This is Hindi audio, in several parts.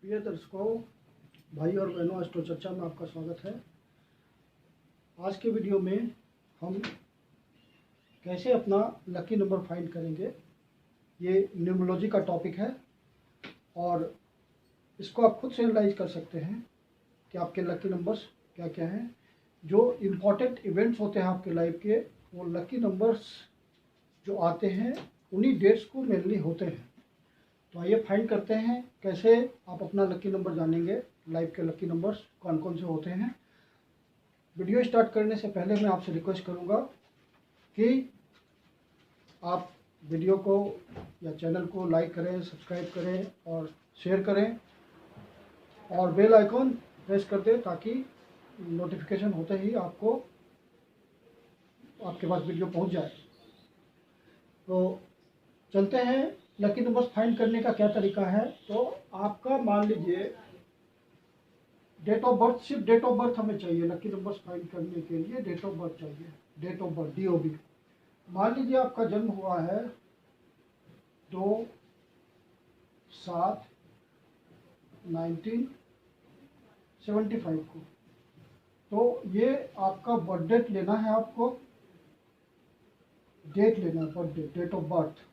प्रिय दर्शकों, भाई और बहनों, एस्ट्रो चर्चा में आपका स्वागत है। आज के वीडियो में हम कैसे अपना लकी नंबर फाइंड करेंगे, ये न्यूमरोलॉजी का टॉपिक है और इसको आप खुद से एनालाइज कर सकते हैं कि आपके लकी नंबर्स क्या क्या हैं। जो इम्पोर्टेंट इवेंट्स होते हैं आपके लाइफ के, वो लकी नंबर्स जो आते हैं उन्हीं डेट्स को मेनली होते हैं। तो आइए फाइंड करते हैं कैसे आप अपना लकी नंबर जानेंगे। लाइफ के लकी नंबर्स कौन कौन से होते हैं। वीडियो स्टार्ट करने से पहले मैं आपसे रिक्वेस्ट करूंगा कि आप वीडियो को या चैनल को लाइक करें, सब्सक्राइब करें और शेयर करें और बेल आइकॉन प्रेस कर दें ताकि नोटिफिकेशन होते ही आपको आपके पास वीडियो पहुंच जाए। तो चलते हैं, लकी नंबर्स फाइंड करने का क्या तरीका है। तो आपका मान लीजिए डेट ऑफ बर्थ, सिर्फ डेट ऑफ बर्थ हमें चाहिए लकी नंबर्स फाइंड करने के लिए। डेट ऑफ बर्थ चाहिए, डेट ऑफ बर्थ DOB। मान लीजिए आपका जन्म हुआ है 2/7/1975 को। तो ये आपका बर्थ डेट लेना है, आपको डेट लेना है, birth date, date of birth,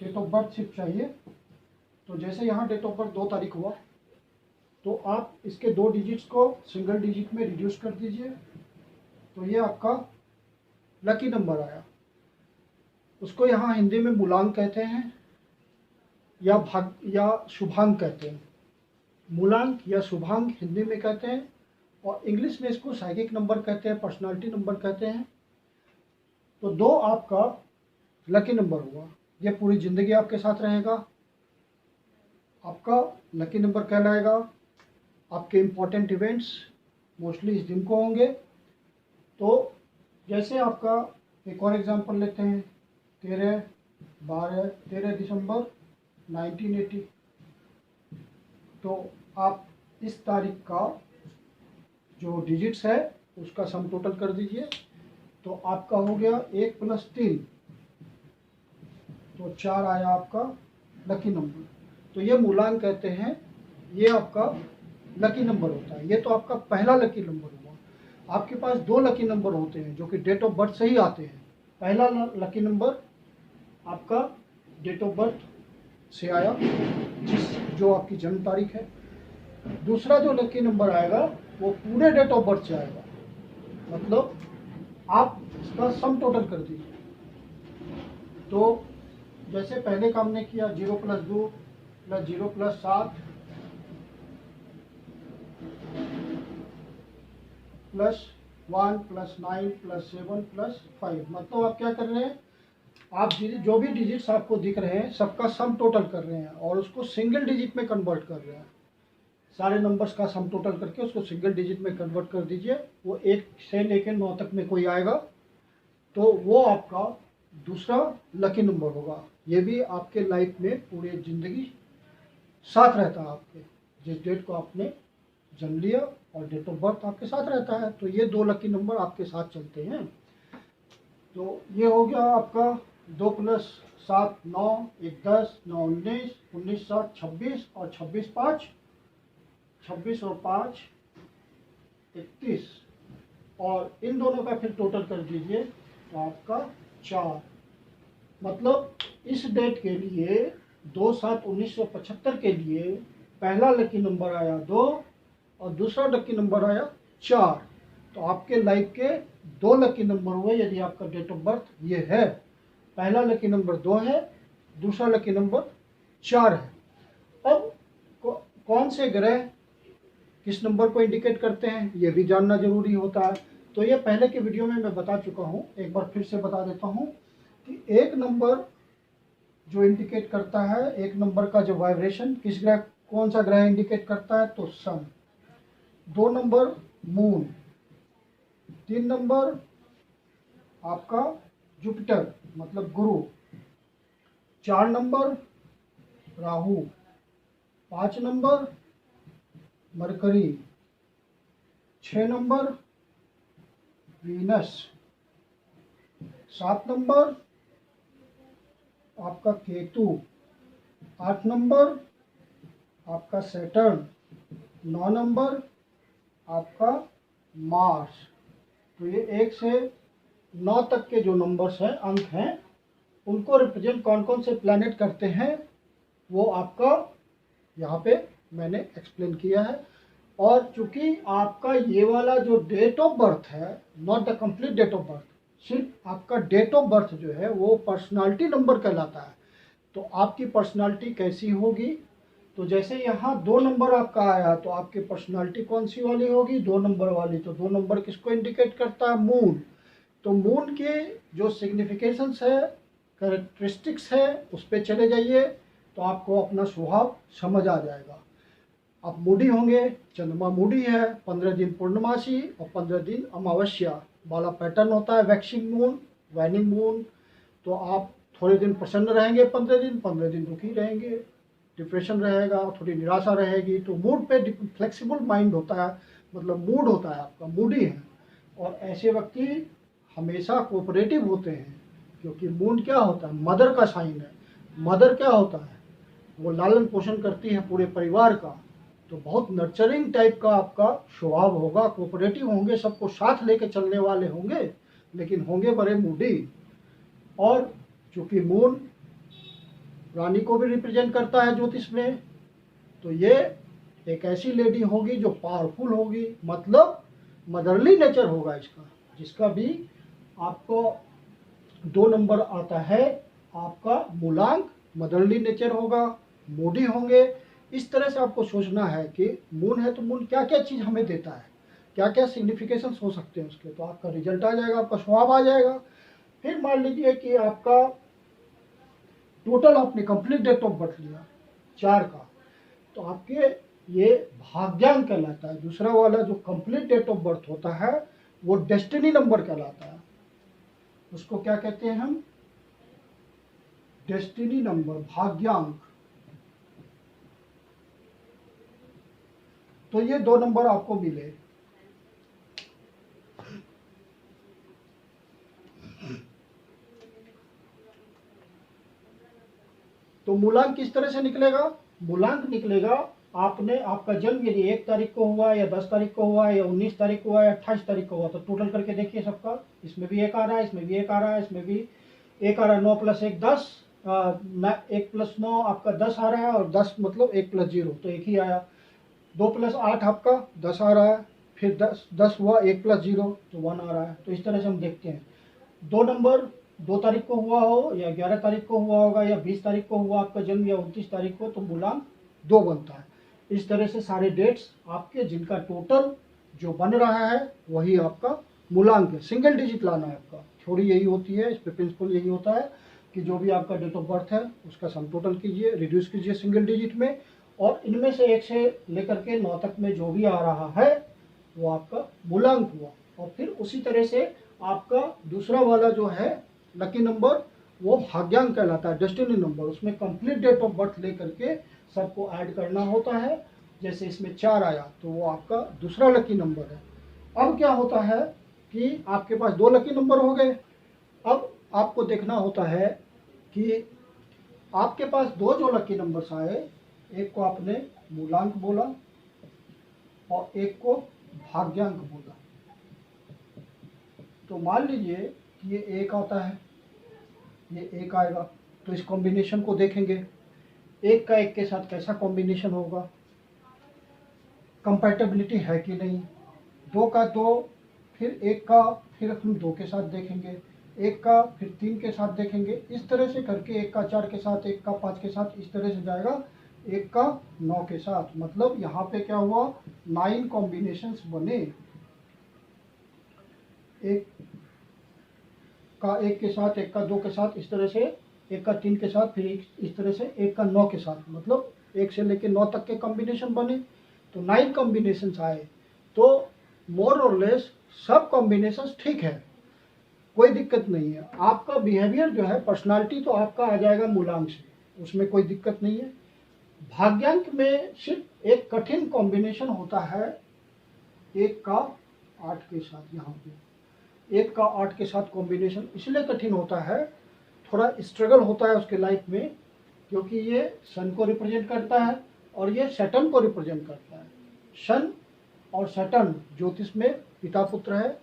date of birth सिर्फ चाहिए। तो जैसे यहाँ डेट ऑफ बर्थ 2 तारीख हुआ तो आप इसके 2 डिजिट्स को सिंगल डिजिट में रिड्यूस कर दीजिए, तो ये आपका लकी नंबर आया। उसको यहाँ हिंदी में मूलांक कहते हैं या शुभांक कहते हैं। मूलांक या शुभांक हिंदी में कहते हैं और इंग्लिश में इसको साइकिक नंबर कहते हैं, पर्सनालिटी नंबर कहते हैं। तो 2 आपका लकी नंबर हुआ, ये पूरी ज़िंदगी आपके साथ रहेगा। आपका लकी नंबर कहलाएगा। आपके इम्पोर्टेंट इवेंट्स मोस्टली इस दिन को होंगे। तो जैसे आपका एक और एग्जांपल लेते हैं, 13 दिसंबर 1980। तो आप इस तारीख का जो डिजिट्स है उसका सम टोटल कर दीजिए, तो आपका हो गया 1 + 3, तो 4 आया आपका लकी नंबर। तो ये मूलांक कहते हैं, ये आपका लकी नंबर होता है। ये तो आपका पहला लकी नंबर हुआ। आपके पास 2 लकी नंबर होते हैं जो कि डेट ऑफ बर्थ से ही आते हैं। पहला लकी नंबर आपका डेट ऑफ बर्थ से आया, जो आपकी जन्म तारीख है। दूसरा जो लकी नंबर आएगा वो पूरे डेट ऑफ बर्थ से आएगा, मतलब आप इसका सम टोटल कर दीजिए। तो जैसे पहले काम ने किया, 0 + 2 + 0 + 7 +1 + 9 + 7 + 5, मतलब आप क्या कर रहे हैं, आप जो भी डिजिट्स आपको दिख रहे हैं सबका सम टोटल कर रहे हैं और उसको सिंगल डिजिट में कन्वर्ट कर रहे हैं। सारे नंबर्स का सम टोटल करके उसको सिंगल डिजिट में कन्वर्ट कर दीजिए। वो 1 से लेकर 9 तक में कोई आएगा तो वो आपका दूसरा लकी नंबर होगा। ये भी आपके लाइफ में पूरी ज़िंदगी साथ रहता है आपके, जिस डेट को आपने जन्म लिया और डेट ऑफ बर्थ आपके साथ रहता है। तो ये 2 लकी नंबर आपके साथ चलते हैं। तो ये हो गया आपका 2 + 7 9, 1 10, 9 19, 19 7 26 और 26 5, 26 और 5 31, और इन दोनों का फिर टोटल कर दीजिए तो आपका 4। मतलब इस डेट के लिए 2/7/1975 के लिए पहला लकी नंबर आया 2 और दूसरा लकी नंबर आया 4। तो आपके लाइफ के 2 लकी नंबर हुए यदि आपका डेट ऑफ बर्थ ये है। पहला लकी नंबर 2 है, दूसरा लकी नंबर 4 है। अब कौन से ग्रह किस नंबर को इंडिकेट करते हैं ये भी जानना जरूरी होता है। तो ये पहले के वीडियो में मैं बता चुका हूँ, एक बार फिर से बता देता हूँ कि एक नंबर जो इंडिकेट करता है, एक नंबर का जो वाइब्रेशन किस ग्रह, कौन सा ग्रह इंडिकेट करता है, तो सन। 2 नंबर मून, 3 नंबर आपका जुपिटर मतलब गुरु, 4 number Rahu, 5 number mercury, 6 number Venus, 7 number आपका केतु, 8 नंबर आपका सैटर्न, 9 नंबर आपका मार्स। तो ये 1 से 9 तक के जो नंबर्स हैं, अंक हैं, उनको रिप्रेजेंट कौन कौन से प्लैनेट करते हैं वो आपका यहाँ पे मैंने एक्सप्लेन किया है। और चूंकि आपका ये वाला जो डेट ऑफ बर्थ है, not the complete date of birth, सिर्फ आपका डेट ऑफ बर्थ जो है वो पर्सनालिटी नंबर कहलाता है। तो आपकी पर्सनालिटी कैसी होगी, तो जैसे यहाँ 2 नंबर आपका आया तो आपकी पर्सनालिटी कौन सी वाली होगी, 2 नंबर वाली। तो 2 नंबर किसको इंडिकेट करता है, मून। तो मून के जो सिग्निफिकेशंस है, कैरेक्टरिस्टिक्स है, उस पर चले जाइए तो आपको अपना स्वभाव समझ आ जाएगा। आप मूडी होंगे, चंद्रमा मूडी है, 15 दिन पूर्णमासी और 15 दिन अमावस्या वाला पैटर्न होता है, वैक्सिंग मून, वैनिंग मून। तो आप थोड़े दिन प्रसन्न रहेंगे, 15 दिन दुखी रहेंगे, डिप्रेशन रहेगा, थोड़ी निराशा रहेगी। तो मूड पे फ्लेक्सिबल माइंड होता है, मतलब मूड होता है आपका, मूडी है। और ऐसे व्यक्ति हमेशा कोऑपरेटिव होते हैं, क्योंकि मून क्या होता है, मदर का साइन है। मदर क्या होता है, वो लालन पोषण करती है पूरे परिवार का। तो बहुत नर्चरिंग टाइप का आपका स्वभाव होगा, कोऑपरेटिव होंगे, सबको साथ लेके चलने वाले होंगे, लेकिन होंगे बड़े मूडी। और चूंकि मून रानी को भी रिप्रेजेंट करता है ज्योतिष में, तो ये एक ऐसी लेडी होगी जो पावरफुल होगी, मतलब मदरली नेचर होगा इसका। जिसका भी आपको 2 नंबर आता है, आपका मूलांक मदरली नेचर होगा, मूडी होंगे। इस तरह से आपको सोचना है कि मून है तो मून क्या क्या चीज़ हमें देता है, क्या क्या सिग्निफिकेशंस हो सकते हैं उसके। तो आपका रिजल्ट आ जाएगा, आपका स्वभाव आ जाएगा। फिर मान लीजिए कि आपका टोटल आपने कंप्लीट डेट ऑफ बर्थ लिया 4 का, तो आपके ये भाग्यांक कहलाता है। दूसरा वाला जो कंप्लीट डेट ऑफ बर्थ होता है वो डेस्टिनी नंबर कहलाता है। उसको क्या कहते हैं हम, डेस्टिनी नंबर, भाग्यांक। तो ये 2 नंबर आपको मिले। तो मूलांक किस तरह से निकलेगा, मूलांक निकलेगा आपने, आपका जन्म यदि 1 तारीख को हुआ या 10 तारीख को हुआ या 19 तारीख को हुआ या 28 तारीख को हुआ, तो टोटल करके देखिए सबका, इसमें भी 1 आ रहा है, इसमें भी 1 आ रहा है, इसमें भी 1 आ रहा है। 9 + 1 10, 1 + 9 आपका 10 आ रहा है, और 10 मतलब 1 + 0 तो 1 ही आया। 2 + 8 आपका 10 आ रहा है, फिर 10 हुआ, 1 + 0 तो 1 आ रहा है। तो इस तरह से हम देखते हैं। 2 नंबर 2 तारीख को हुआ हो या 11 तारीख को हुआ होगा या 20 तारीख को हुआ आपका जन्म या 29 तारीख को, तो मूलांक 2 बनता है। इस तरह से सारे डेट्स आपके, जिनका टोटल जो बन रहा है वही आपका मूलांक है। सिंगल डिजिट लाना है आपका, थ्योरी यही होती है, इस पे प्रिंसिपल यही होता है कि जो भी आपका डेट ऑफ बर्थ है उसका सम टोटल कीजिए, रिड्यूस कीजिए सिंगल डिजिट में, और इनमें से 1 से लेकर के 9 तक में जो भी आ रहा है वो आपका मूलांक हुआ। और फिर उसी तरह से आपका दूसरा वाला जो है लकी नंबर, वो भाग्यांक कहलाता है, डेस्टिनी नंबर। उसमें कंप्लीट डेट ऑफ बर्थ लेकर के सबको ऐड करना होता है। जैसे इसमें 4 आया तो वो आपका दूसरा लकी नंबर है। अब क्या होता है कि आपके पास 2 लकी नंबर हो गए। अब आपको देखना होता है कि आपके पास 2 जो लकी नंबर्स आए, एक को आपने मूलांक बोला और एक को भाग्यांक बोला। तो मान लीजिए कि ये 1 आता है, ये 1 आएगा, तो इस कॉम्बिनेशन को देखेंगे, 1 का 1 के साथ कैसा कॉम्बिनेशन होगा, कंपैटिबिलिटी है कि नहीं। 2 का 2, फिर 1 का, फिर हम 2 के साथ देखेंगे, 1 का फिर 3 के साथ देखेंगे। इस तरह से करके 1 का 4 के साथ, 1 का 5 के साथ, इस तरह से जाएगा 1 का 9 के साथ। मतलब यहाँ पे क्या हुआ, 9 कॉम्बिनेशंस बने। 1 का 1 के साथ, 1 का 2 के साथ, इस तरह से 1 का 3 के साथ, फिर इस तरह से 1 का 9 के साथ, मतलब 1 से लेकर 9 तक के कॉम्बिनेशन बने। तो 9 कॉम्बिनेशंस आए। तो मोर और लेस सब कॉम्बिनेशंस ठीक है, कोई दिक्कत नहीं है। आपका बिहेवियर जो है, पर्सनालिटी तो आपका आ जाएगा मूलांक से, उसमें कोई दिक्कत नहीं है। भाग्यांक में सिर्फ एक कठिन कॉम्बिनेशन होता है 1 का 8 के साथ। यहाँ पे 1 का 8 के साथ कॉम्बिनेशन इसलिए कठिन होता है, थोड़ा स्ट्रगल होता है उसके लाइफ में, क्योंकि ये सन को रिप्रेजेंट करता है और ये सैटर्न को रिप्रेजेंट करता है। सन और सैटर्न ज्योतिष में पिता पुत्र है,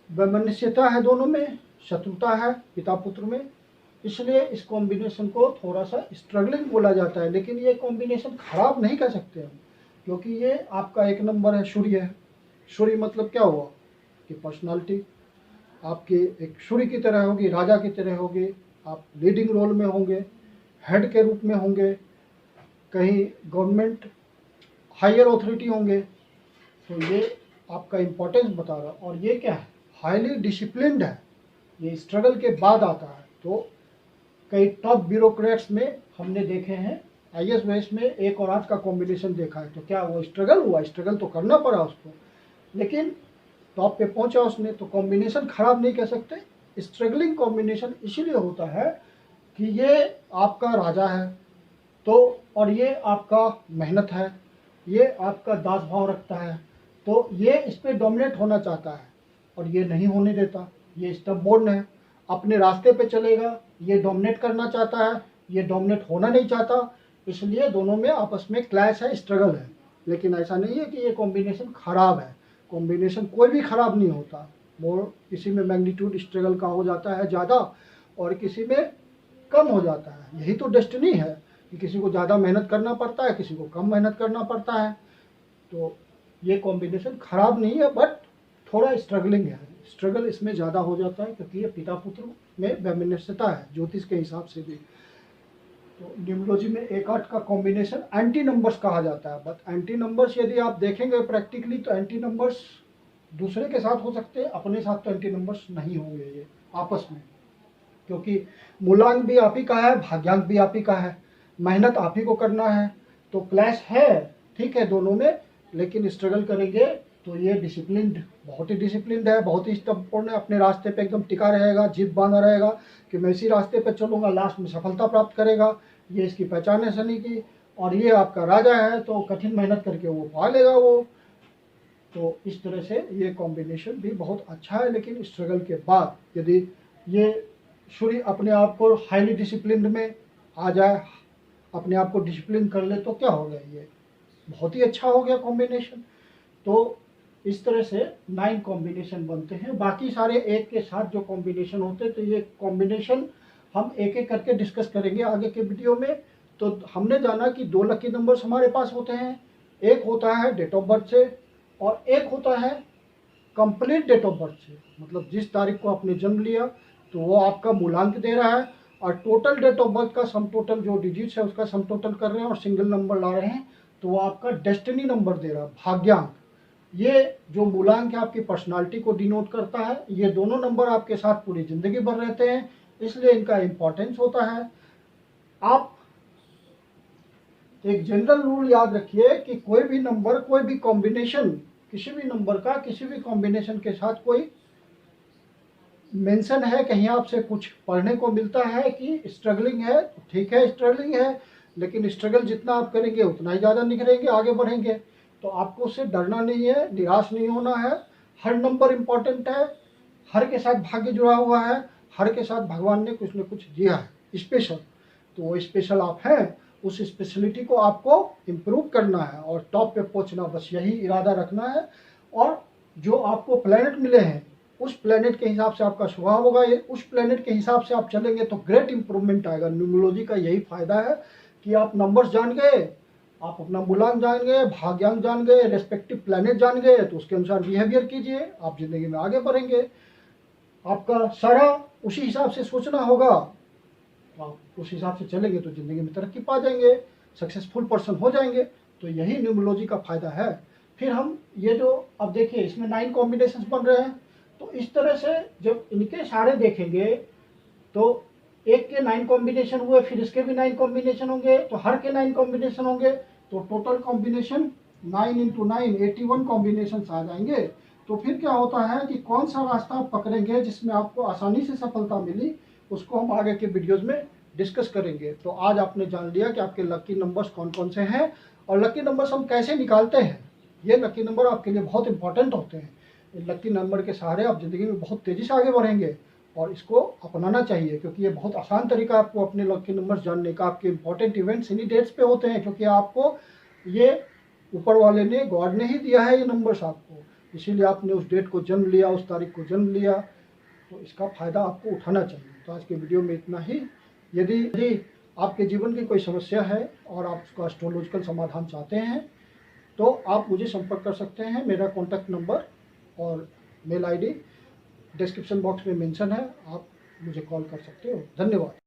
वैमनस्यता है दोनों में, शत्रुता है पिता पुत्र में, इसलिए इस कॉम्बिनेशन को थोड़ा सा स्ट्रगलिंग बोला जाता है। लेकिन ये कॉम्बिनेशन खराब नहीं कह सकते हम, क्योंकि ये आपका एक नंबर है, सूर्य है। सूर्य मतलब क्या हुआ कि पर्सनालिटी आपकी एक सूर्य की तरह होगी, राजा की तरह होगी, आप लीडिंग रोल में होंगे, हेड के रूप में होंगे, कहीं गवर्नमेंट हायर ऑथोरिटी होंगे। तो ये आपका इम्पोर्टेंस बता रहा है। और ये क्या है, हाईली डिसिप्लिन्ड है, ये स्ट्रगल के बाद आता है। तो कई टॉप ब्यूरोक्रेट्स में हमने देखे हैं, IAS वेस में 1 और 8 का कॉम्बिनेशन देखा है। तो क्या वो स्ट्रगल हुआ? स्ट्रगल तो करना पड़ा उसको, लेकिन टॉप पे पहुंचा उसने। तो कॉम्बिनेशन खराब नहीं कह सकते। स्ट्रगलिंग कॉम्बिनेशन इसीलिए होता है कि ये आपका राजा है तो, और ये आपका मेहनत है, ये आपका दास भाव रखता है, तो ये इस पर डोमिनेट होना चाहता है और ये नहीं होने देता। ये स्टबबोर्न है, अपने रास्ते पे चलेगा, ये डोमिनेट करना चाहता है, ये डोमिनेट होना नहीं चाहता। इसलिए दोनों में आपस में क्लैश है, स्ट्रगल है। लेकिन ऐसा नहीं है कि ये कॉम्बिनेशन खराब है। कॉम्बिनेशन कोई भी खराब नहीं होता। वो किसी में मैग्नीट्यूड स्ट्रगल का हो जाता है ज़्यादा और किसी में कम हो जाता है। यही तो डेस्टिनी है कि किसी को ज़्यादा मेहनत करना पड़ता है, किसी को कम मेहनत करना पड़ता है। तो ये कॉम्बिनेशन खराब नहीं है, बट थोड़ा स्ट्रगलिंग है। स्ट्रगल इसमें ज़्यादा हो जाता है क्योंकि ये पिता पुत्र में वैमनस्यता है ज्योतिष के हिसाब से भी। तो न्यूमरोलॉजी में 1-8 का कॉम्बिनेशन एंटी नंबर्स कहा जाता है। बट एंटी नंबर्स यदि आप देखेंगे प्रैक्टिकली तो एंटी नंबर्स दूसरे के साथ हो सकते हैं, अपने साथ तो एंटी नंबर्स नहीं होंगे ये आपस में, क्योंकि मूलांक भी आप ही का है, भाग्यांक भी आप ही का है, मेहनत आप ही को करना है। तो क्लैश है, ठीक है दोनों में, लेकिन स्ट्रगल करेंगे तो ये डिसिप्लिन्ड, बहुत ही डिसिप्लिन्ड है, बहुत ही स्टबबोर्न है, अपने रास्ते पे एकदम टिका रहेगा, जिद बांधा रहेगा कि मैं इसी रास्ते पे चलूँगा, लास्ट में सफलता प्राप्त करेगा। ये इसकी पहचान है शनि की। और ये आपका राजा है तो कठिन मेहनत करके वो पा लेगा वो। तो इस तरह से ये कॉम्बिनेशन भी बहुत अच्छा है। लेकिन स्ट्रगल के बाद यदि ये सूर्य अपने आप को हाईली डिसिप्लिन में आ जाए, अपने आप को डिसिप्लिन कर ले, तो क्या हो गया, ये बहुत ही अच्छा हो गया कॉम्बिनेशन। तो इस तरह से 9 कॉम्बिनेशन बनते हैं। बाकी सारे एक के साथ जो कॉम्बिनेशन होते हैं, तो ये कॉम्बिनेशन हम एक एक करके डिस्कस करेंगे आगे के वीडियो में। तो हमने जाना कि 2 लकी नंबर्स हमारे पास होते हैं, एक होता है डेट ऑफ बर्थ से और एक होता है कंप्लीट डेट ऑफ बर्थ से, मतलब जिस तारीख को आपने जन्म लिया तो वो आपका मूलांक दे रहा है, और टोटल डेट ऑफ बर्थ का सम टोटल जो डिजिट्स है उसका सम टोटल कर रहे हैं और सिंगल नंबर ला रहे हैं, तो वो आपका डेस्टिनी नंबर दे रहा है, भाग्यांक। ये जो मूलांक है आपकी पर्सनालिटी को डिनोट करता है। ये दोनों नंबर आपके साथ पूरी ज़िंदगी भर रहते हैं, इसलिए इनका इम्पोर्टेंस होता है। आप एक जनरल रूल याद रखिए कि कोई भी नंबर, कोई भी कॉम्बिनेशन, किसी भी नंबर का किसी भी कॉम्बिनेशन के साथ कोई मेंशन है, कहीं आपसे कुछ पढ़ने को मिलता है कि स्ट्रगलिंग है, तो ठीक है स्ट्रगलिंग है, लेकिन स्ट्रगल जितना आप करेंगे उतना ही ज़्यादा निखरेंगे, आगे बढ़ेंगे। तो आपको उससे डरना नहीं है, निराश नहीं होना है। हर नंबर इम्पॉर्टेंट है, हर के साथ भाग्य जुड़ा हुआ है, हर के साथ भगवान ने कुछ न कुछ दिया है स्पेशल। तो वो स्पेशल आप हैं, उस स्पेशलिटी को आपको इम्प्रूव करना है और टॉप पे पहुंचना, बस यही इरादा रखना है। और जो आपको प्लेनेट मिले हैं उस प्लेनेट के हिसाब से आपका स्वभाव होगा, ये उस प्लेनेट के हिसाब से आप चलेंगे तो ग्रेट इंप्रूवमेंट आएगा। न्यूमरोलॉजी का यही फायदा है कि आप नंबर्स जान गए, आप अपना मूलांक जान गए, भाग्यांक जान गए, रेस्पेक्टिव प्लेनेट जान गए, तो उसके अनुसार बिहेवियर कीजिए, आप जिंदगी में आगे बढ़ेंगे। आपका सारा उसी हिसाब से सोचना होगा, आप उस हिसाब से चलेंगे तो ज़िंदगी में तरक्की पा जाएंगे, सक्सेसफुल पर्सन हो जाएंगे। तो यही न्यूमरोलॉजी का फ़ायदा है। फिर हम ये जो अब देखिए इसमें 9 कॉम्बिनेशन बन रहे हैं, तो इस तरह से जब इनके सारे देखेंगे तो एक के 9 कॉम्बिनेशन हुए, फिर इसके भी 9 कॉम्बिनेशन होंगे, तो हर के 9 कॉम्बिनेशन होंगे, तो टोटल कॉम्बिनेशन 9 × 9 81 कॉम्बिनेशन आ जाएंगे। तो फिर क्या होता है कि कौन सा रास्ता आप पकड़ेंगे जिसमें आपको आसानी से सफलता मिली, उसको हम आगे के वीडियोज़ में डिस्कस करेंगे। तो आज आपने जान लिया कि आपके लकी नंबर्स कौन कौन से हैं और लकी नंबर्स हम कैसे निकालते हैं। ये लकी नंबर आपके लिए बहुत इंपॉर्टेंट होते हैं। लकी नंबर के सहारे आप ज़िंदगी में बहुत तेज़ी से आगे बढ़ेंगे और इसको अपनाना चाहिए, क्योंकि ये बहुत आसान तरीका है आपको अपने लकी नंबर्स जानने का। आपके इंपॉर्टेंट इवेंट्स इन्हीं डेट्स पे होते हैं, क्योंकि आपको ये ऊपर वाले ने, गॉड ने ही दिया है ये नंबर्स आपको, इसीलिए आपने उस डेट को जन्म लिया, उस तारीख को जन्म लिया, तो इसका फ़ायदा आपको उठाना चाहिए। तो आज के वीडियो में इतना ही। यदि आपके जीवन की कोई समस्या है और आप उसका एस्ट्रोलॉजिकल समाधान चाहते हैं तो आप मुझे संपर्क कर सकते हैं। मेरा कॉन्टैक्ट नंबर और मेल आईडी डिस्क्रिप्शन बॉक्स में मेंशन है, आप मुझे कॉल कर सकते हो। धन्यवाद।